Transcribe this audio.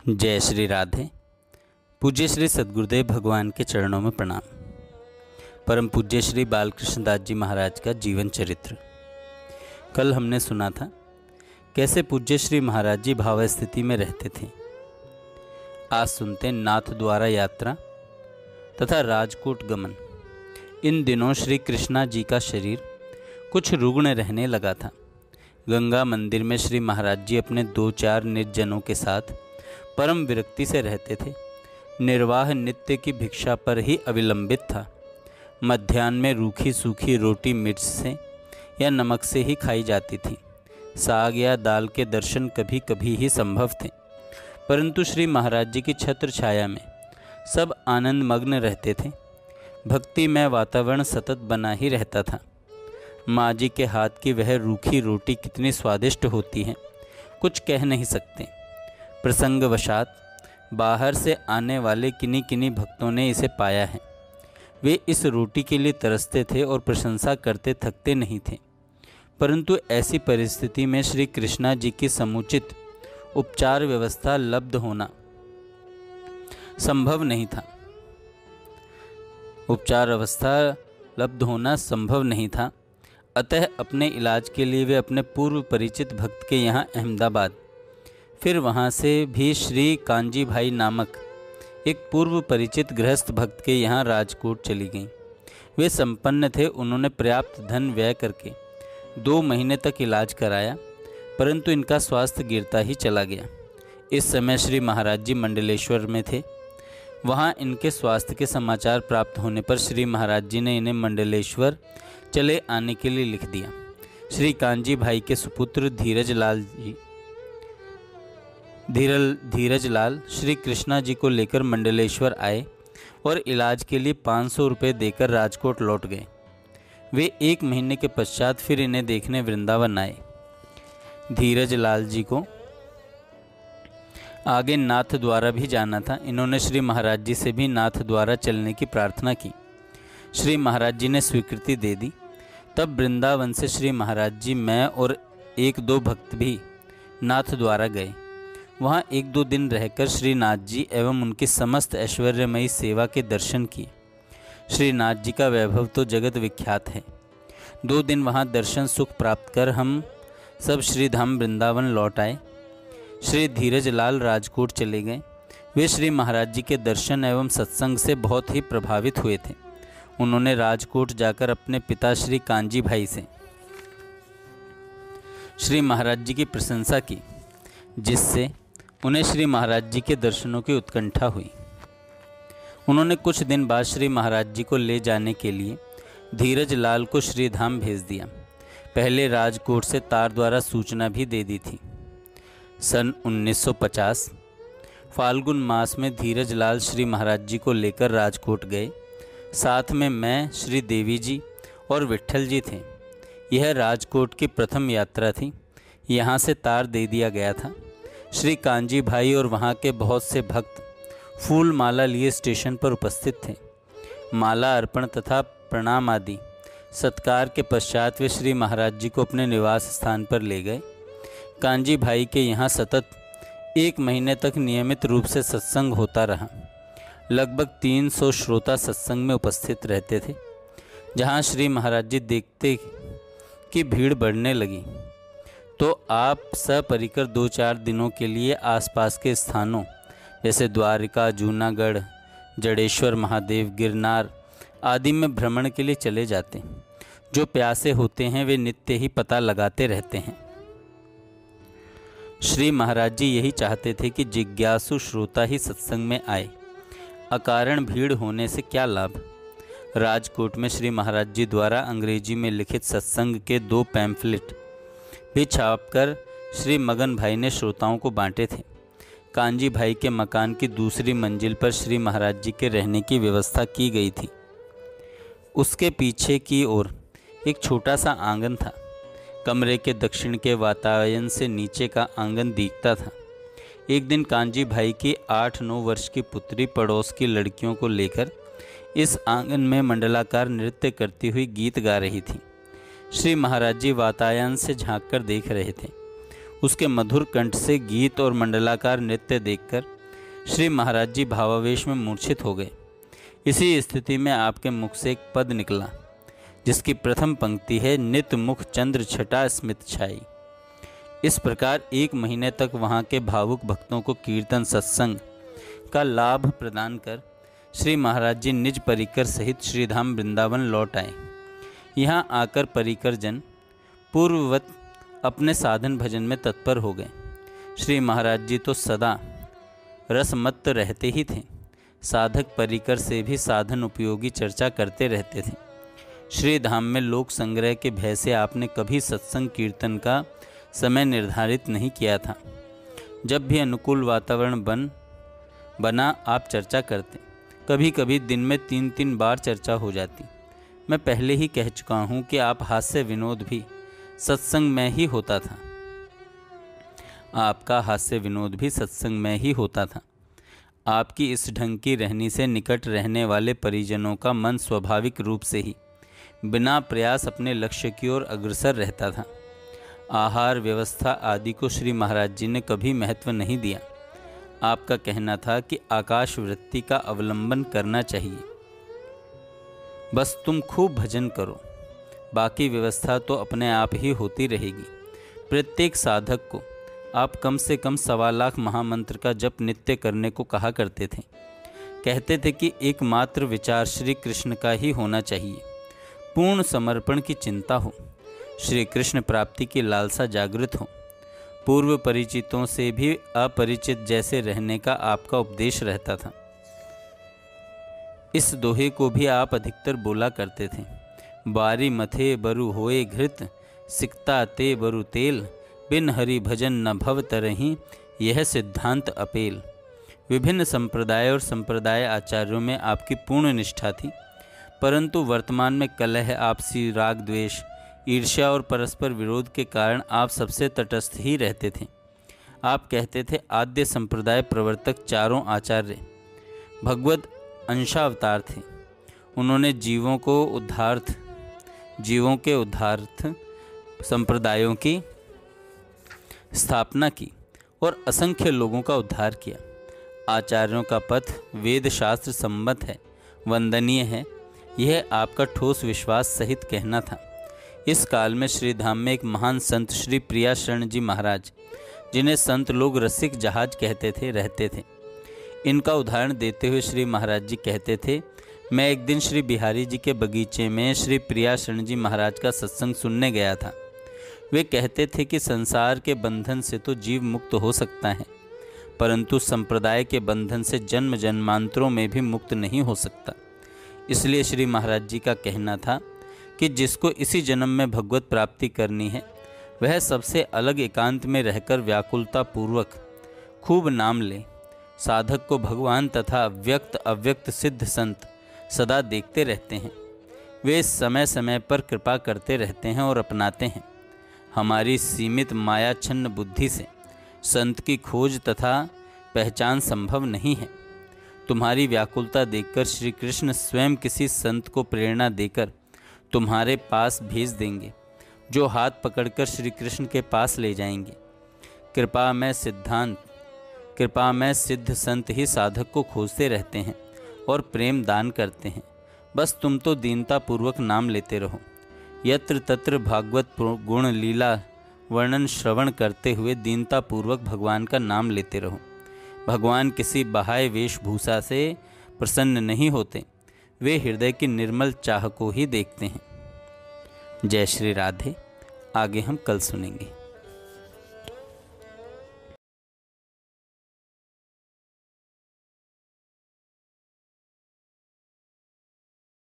जय श्री राधे। पूज्य श्री सद्गुरुदेव भगवान के चरणों में प्रणाम। परम पूज्य श्री बालकृष्ण दास जी महाराज का जीवन चरित्र। कल हमने सुना था कैसे पूज्य श्री महाराज जी भाव स्थिति में रहते थे। आज सुनते नाथ द्वारा यात्रा तथा राजकोट गमन। इन दिनों श्री कृष्णा जी का शरीर कुछ रुग्ण रहने लगा था। गंगा मंदिर में श्री महाराज जी अपने 2-4 निर्जनों के साथ परम विरक्ति से रहते थे। निर्वाह नित्य की भिक्षा पर ही अविलंबित था। मध्याह्न में रूखी सूखी रोटी मिर्च से या नमक से ही खाई जाती थी। साग या दाल के दर्शन कभी कभी ही संभव थे, परंतु श्री महाराज जी की छत्र छाया में सब आनंद मग्न रहते थे। भक्तिमय वातावरण सतत बना ही रहता था। माँ जी के हाथ की वह रूखी रोटी कितनी स्वादिष्ट होती है, कुछ कह नहीं सकते। प्रसंगवशात बाहर से आने वाले किन्हीं किन्हीं भक्तों ने इसे पाया है। वे इस रोटी के लिए तरसते थे और प्रशंसा करते थकते नहीं थे, परंतु ऐसी परिस्थिति में श्री कृष्णा जी की समुचित उपचार व्यवस्था लब्ध होना संभव नहीं था। अतः अपने इलाज के लिए वे अपने पूर्व परिचित भक्त के यहाँ अहमदाबाद, फिर वहाँ से भी श्री कांजी भाई नामक एक पूर्व परिचित गृहस्थ भक्त के यहाँ राजकोट चली गईं। वे संपन्न थे। उन्होंने पर्याप्त धन व्यय करके 2 महीने तक इलाज कराया, परंतु इनका स्वास्थ्य गिरता ही चला गया। इस समय श्री महाराज जी मंडलेश्वर में थे। वहाँ इनके स्वास्थ्य के समाचार प्राप्त होने पर श्री महाराज जी ने इन्हें मंडलेश्वर चले आने के लिए लिख दिया। श्री कांजी भाई के सुपुत्र धीरज लाल श्री कृष्णा जी को लेकर मंडलेश्वर आए और इलाज के लिए 500 रुपये देकर राजकोट लौट गए। वे 1 महीने के पश्चात फिर इन्हें देखने वृंदावन आए। धीरज लाल जी को आगे नाथ द्वारा भी जाना था। इन्होंने श्री महाराज जी से भी नाथ द्वारा चलने की प्रार्थना की। श्री महाराज जी ने स्वीकृति दे दी। तब वृंदावन से श्री महाराज जी, मैं और 1-2 भक्त भी नाथ द्वारा गए। वहाँ 1-2 दिन रहकर श्री नाथ जी एवं उनकी समस्त ऐश्वर्यमयी सेवा के दर्शन किए। श्री नाथ जी का वैभव तो जगत विख्यात है। 2 दिन वहाँ दर्शन सुख प्राप्त कर हम सब श्री धाम वृंदावन लौट आए। श्री धीरज लाल राजकोट चले गए। वे श्री महाराज जी के दर्शन एवं सत्संग से बहुत ही प्रभावित हुए थे। उन्होंने राजकोट जाकर अपने पिता श्री कांजी भाई से श्री महाराज जी की प्रशंसा की, जिससे उन्हें श्री महाराज जी के दर्शनों की उत्कंठा हुई। उन्होंने कुछ दिन बाद श्री महाराज जी को ले जाने के लिए धीरज लाल को श्री धाम भेज दिया। पहले राजकोट से तार द्वारा सूचना भी दे दी थी। सन 1950 फाल्गुन मास में धीरज लाल श्री महाराज जी को लेकर राजकोट गए। साथ में मैं, श्री देवी जी और विट्ठल जी थे। यह राजकोट की प्रथम यात्रा थी। यहाँ से तार दे दिया गया था। श्री कांजी भाई और वहाँ के बहुत से भक्त फूल माला लिए स्टेशन पर उपस्थित थे। माला अर्पण तथा प्रणाम आदि सत्कार के पश्चात वे श्री महाराज जी को अपने निवास स्थान पर ले गए। कांजी भाई के यहाँ सतत 1 महीने तक नियमित रूप से सत्संग होता रहा। लगभग 300 श्रोता सत्संग में उपस्थित रहते थे। जहाँ श्री महाराज जी देखते कि भीड़ बढ़ने लगी तो आप सपरिकर 2-4 दिनों के लिए आसपास के स्थानों जैसे द्वारिका, जूनागढ़, जडेश्वर महादेव, गिरनार आदि में भ्रमण के लिए चले जाते। जो प्यासे होते हैं वे नित्य ही पता लगाते रहते हैं। श्री महाराज जी यही चाहते थे कि जिज्ञासु श्रोता ही सत्संग में आए। अकारण भीड़ होने से क्या लाभ। राजकोट में श्री महाराज जी द्वारा अंग्रेजी में लिखित सत्संग के 2 पैम्फलेट भी छापकर श्री मगन भाई ने श्रोताओं को बांटे थे। कांजी भाई के मकान की दूसरी मंजिल पर श्री महाराज जी के रहने की व्यवस्था की गई थी। उसके पीछे की ओर एक छोटा सा आंगन था। कमरे के दक्षिण के वातायन से नीचे का आंगन दिखता था। एक दिन कांजी भाई की 8-9 वर्ष की पुत्री पड़ोस की लड़कियों को लेकर इस आंगन में मंडलाकार नृत्य करती हुई गीत गा रही थी। श्री महाराज जी वातायन से झांककर देख रहे थे। उसके मधुर कंठ से गीत और मंडलाकार नृत्य देखकर श्री महाराज जी भावावेश में मूर्छित हो गए। इसी स्थिति में आपके मुख से एक पद निकला जिसकी प्रथम पंक्ति है, नित मुख चंद्र छटा स्मित छाई। इस प्रकार 1 महीने तक वहाँ के भावुक भक्तों को कीर्तन सत्संग का लाभ प्रदान कर श्री महाराज जी निज परिकर सहित श्रीधाम वृंदावन लौट आए। यहाँ आकर परिकर जन पूर्ववत अपने साधन भजन में तत्पर हो गए। श्री महाराज जी तो सदा रसमत्त रहते ही थे। साधक परिकर से भी साधन उपयोगी चर्चा करते रहते थे। श्री धाम में लोक संग्रह के भय से आपने कभी सत्संग कीर्तन का समय निर्धारित नहीं किया था। जब भी अनुकूल वातावरण बना आप चर्चा करते। कभी कभी दिन में 3-3 बार चर्चा हो जाती। मैं पहले ही कह चुका हूँ कि आप हास्य विनोद भी सत्संग में ही होता था। आपका हास्य विनोद भी सत्संग में ही होता था। आपकी इस ढंग की रहनी से निकट रहने वाले परिजनों का मन स्वाभाविक रूप से ही बिना प्रयास अपने लक्ष्य की ओर अग्रसर रहता था। आहार व्यवस्था आदि को श्री महाराज जी ने कभी महत्व नहीं दिया। आपका कहना था कि आकाश वृत्ति का अवलंबन करना चाहिए, बस तुम खूब भजन करो, बाकी व्यवस्था तो अपने आप ही होती रहेगी। प्रत्येक साधक को आप कम से कम 1.25 लाख महामंत्र का जप नित्य करने को कहा करते थे। कहते थे कि एकमात्र विचार श्री कृष्ण का ही होना चाहिए। पूर्ण समर्पण की चिंता हो, श्री कृष्ण प्राप्ति की लालसा जागृत हो। पूर्व परिचितों से भी अपरिचित जैसे रहने का आपका उपदेश रहता था। इस दोहे को भी आप अधिकतर बोला करते थे। बारी मथे बरु होए घृत, सिकता ते बरु तेल, बिन हरि भजन न भव तरही, यह सिद्धांत अपेल। विभिन्न संप्रदाय और संप्रदाय आचार्यों में आपकी पूर्ण निष्ठा थी, परंतु वर्तमान में कलह, आपसी राग द्वेष, ईर्ष्या और परस्पर विरोध के कारण आप सबसे तटस्थ ही रहते थे। आप कहते थे आद्य संप्रदाय प्रवर्तक चारों आचार्य भगवद अंशावतार थे। उन्होंने जीवों के उद्धारार्थ संप्रदायों की स्थापना की और असंख्य लोगों का उद्धार किया। आचार्यों का पथ वेद शास्त्र सम्मत है, वंदनीय है, यह आपका ठोस विश्वास सहित कहना था। इस काल में श्री धाम में एक महान संत श्री प्रिया शरण जी महाराज, जिन्हें संत लोग रसिक जहाज कहते थे, रहते थे। इनका उदाहरण देते हुए श्री महाराज जी कहते थे, मैं एक दिन श्री बिहारी जी के बगीचे में श्री प्रिया शरण जी महाराज का सत्संग सुनने गया था। वे कहते थे कि संसार के बंधन से तो जीव मुक्त हो सकता है, परंतु संप्रदाय के बंधन से जन्म जन्मांतरों में भी मुक्त नहीं हो सकता। इसलिए श्री महाराज जी का कहना था कि जिसको इसी जन्म में भगवत प्राप्ति करनी है, वह सबसे अलग एकांत में रहकर व्याकुलता पूर्वक खूब नाम ले। साधक को भगवान तथा व्यक्त अव्यक्त सिद्ध संत सदा देखते रहते हैं। वे समय समय पर कृपा करते रहते हैं और अपनाते हैं। हमारी सीमित मायाच्छन्न बुद्धि से संत की खोज तथा पहचान संभव नहीं है। तुम्हारी व्याकुलता देखकर श्री कृष्ण स्वयं किसी संत को प्रेरणा देकर तुम्हारे पास भेज देंगे, जो हाथ पकड़कर श्री कृष्ण के पास ले जाएंगे। कृपा में सिद्ध संत ही साधक को खोजते रहते हैं और प्रेम दान करते हैं। बस तुम तो दीनता पूर्वक नाम लेते रहो। यत्र तत्र भागवत गुण लीला वर्णन श्रवण करते हुए दीनता पूर्वक भगवान का नाम लेते रहो। भगवान किसी बाह्य वेशभूषा से प्रसन्न नहीं होते, वे हृदय की निर्मल चाह को ही देखते हैं। जय श्री राधे। आगे हम कल सुनेंगे।